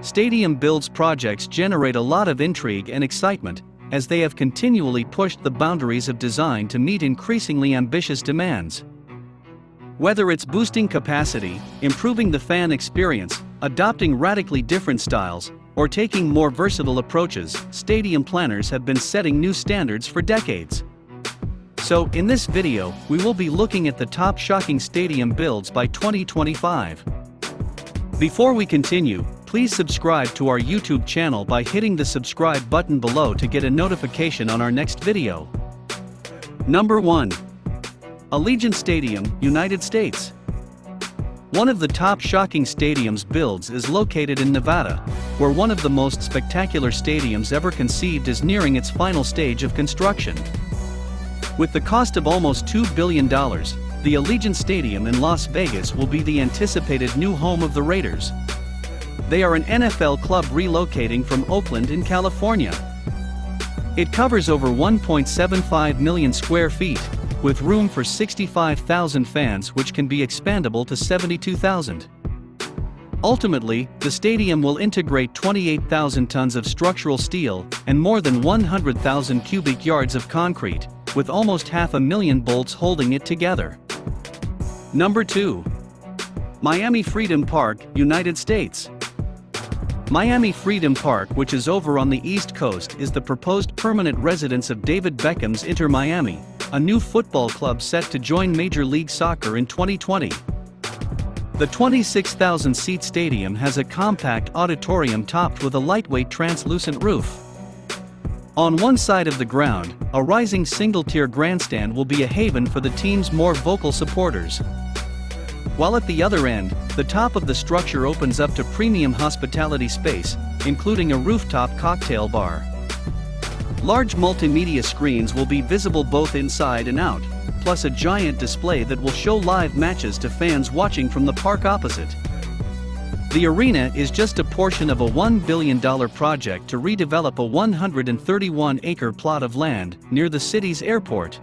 stadium builds projects generate a lot of intrigue and excitement, as they have continually pushed the boundaries of design to meet increasingly ambitious demands. Whether it's boosting capacity, improving the fan experience, adopting radically different styles, or taking more versatile approaches, stadium planners have been setting new standards for decades. So, in this video, we will be looking at the top shocking stadium builds by 2025. Before we continue, please subscribe to our YouTube channel by hitting the subscribe button below to get a notification on our next video. Number 1. Allegiant Stadium, United States. One of the top shocking stadiums builds is located in Nevada, where one of the most spectacular stadiums ever conceived is nearing its final stage of construction. With the cost of almost $2 billion, the Allegiant Stadium in Las Vegas will be the anticipated new home of the Raiders. They are an NFL club relocating from Oakland in California. It covers over 1.75 million square feet, with room for 65,000 fans, which can be expandable to 72,000. Ultimately, the stadium will integrate 28,000 tons of structural steel and more than 100,000 cubic yards of concrete, with almost 500,000 bolts holding it together. Number 2. Miami Freedom Park, United States. Miami Freedom Park, which is over on the East Coast, is the proposed permanent residence of David Beckham's Inter Miami, a new football club set to join Major League Soccer in 2020. The 26,000-seat stadium has a compact auditorium topped with a lightweight translucent roof. On one side of the ground, a rising single-tier grandstand will be a haven for the team's more vocal supporters. While at the other end, the top of the structure opens up to premium hospitality space, including a rooftop cocktail bar. Large multimedia screens will be visible both inside and out, plus a giant display that will show live matches to fans watching from the park opposite. The arena is just a portion of a $1 billion project to redevelop a 131-acre plot of land near the city's airport.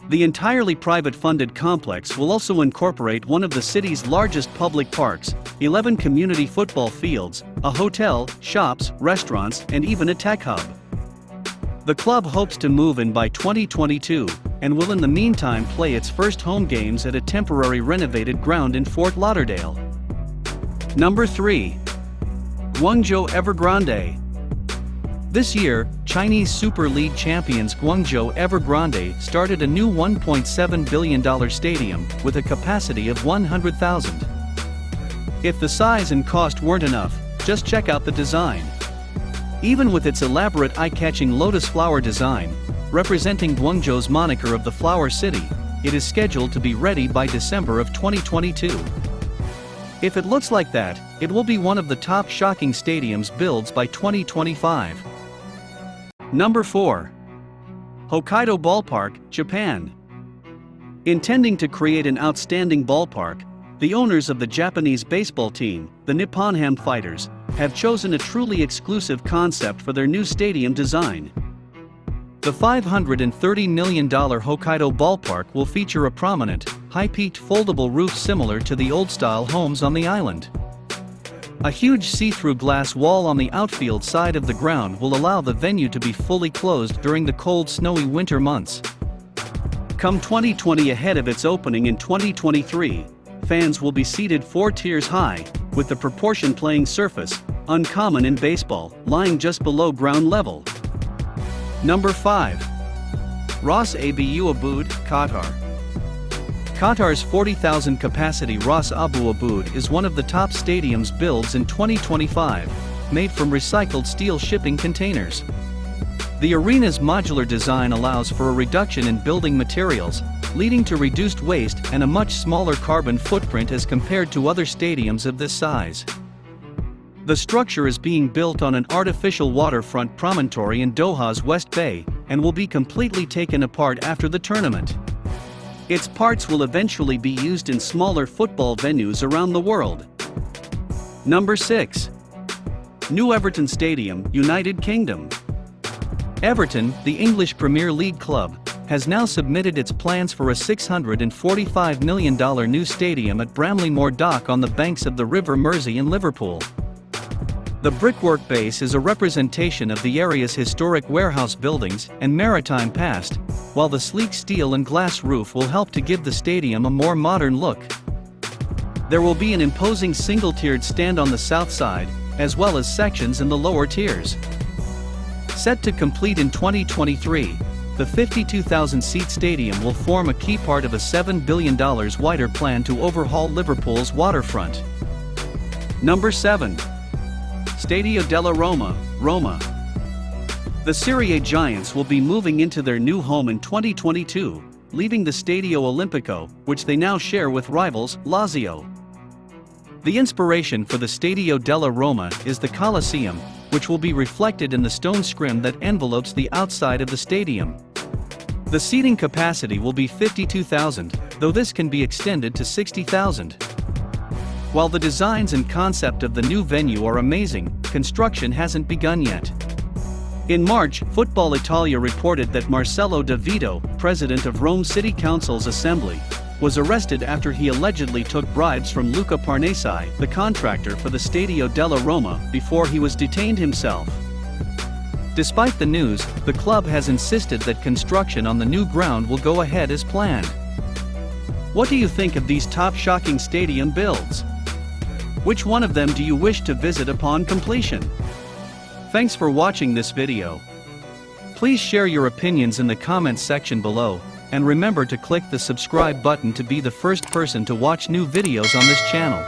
The entirely private-funded complex will also incorporate one of the city's largest public parks, 11 community football fields, a hotel, shops, restaurants, and even a tech hub. The club hopes to move in by 2022, and will in the meantime play its first home games at a temporary renovated ground in Fort Lauderdale. Number 3. Guangzhou Evergrande. This year, Chinese Super League champions Guangzhou Evergrande started a new $1.7 billion stadium with a capacity of 100,000. If the size and cost weren't enough, just check out the design. Even with its elaborate eye-catching lotus flower design, representing Guangzhou's moniker of the Flower City, it is scheduled to be ready by December of 2022. If it looks like that, it will be one of the top shocking stadiums builds by 2025. Number 4. Hokkaido Ballpark, Japan. Intending to create an outstanding ballpark, the owners of the Japanese baseball team, the Nippon Ham Fighters, have chosen a truly exclusive concept for their new stadium design. The $530 million Hokkaido Ballpark will feature a prominent, high-peaked foldable roof similar to the old-style homes on the island. A huge see-through glass wall on the outfield side of the ground will allow the venue to be fully closed during the cold, snowy winter months. Come 2020, ahead of its opening in 2023, fans will be seated 4 tiers high, with the proportion playing surface, uncommon in baseball, lying just below ground level. Number 5. ABOUD, Qatar. Qatar's 40,000 capacity ABOUD is one of the top stadiums builds in 2025, made from recycled steel shipping containers. The arena's modular design allows for a reduction in building materials, leading to reduced waste and a much smaller carbon footprint as compared to other stadiums of this size. The structure is being built on an artificial waterfront promontory in Doha's West Bay, and will be completely taken apart after the tournament. Its parts will eventually be used in smaller football venues around the world. Number 6. New Everton Stadium, United Kingdom. Everton, the English Premier League club, has now submitted its plans for a $645 million new stadium at Bramley Moor Dock on the banks of the River Mersey in Liverpool. The brickwork base is a representation of the area's historic warehouse buildings and maritime past, while the sleek steel and glass roof will help to give the stadium a more modern look. There will be an imposing single-tiered stand on the south side, as well as sections in the lower tiers. Set to complete in 2023, the 52,000-seat stadium will form a key part of a $7 billion wider plan to overhaul Liverpool's waterfront. Number 7. Stadio della Roma, Roma. The Serie A giants will be moving into their new home in 2022, leaving the Stadio Olimpico, which they now share with rivals, Lazio. The inspiration for the Stadio della Roma is the Colosseum, which will be reflected in the stone scrim that envelopes the outside of the stadium. The seating capacity will be 52,000, though this can be extended to 60,000. While the designs and concept of the new venue are amazing, construction hasn't begun yet. In March, Football Italia reported that Marcello De Vito, president of Rome City Council's Assembly, was arrested after he allegedly took bribes from Luca Parnesi, the contractor for the Stadio della Roma, before he was detained himself. Despite the news, the club has insisted that construction on the new ground will go ahead as planned. What do you think of these top-shocking stadium builds? Which one of them do you wish to visit upon completion? Thanks for watching this video. Please share your opinions in the comments section below, and remember to click the subscribe button to be the first person to watch new videos on this channel.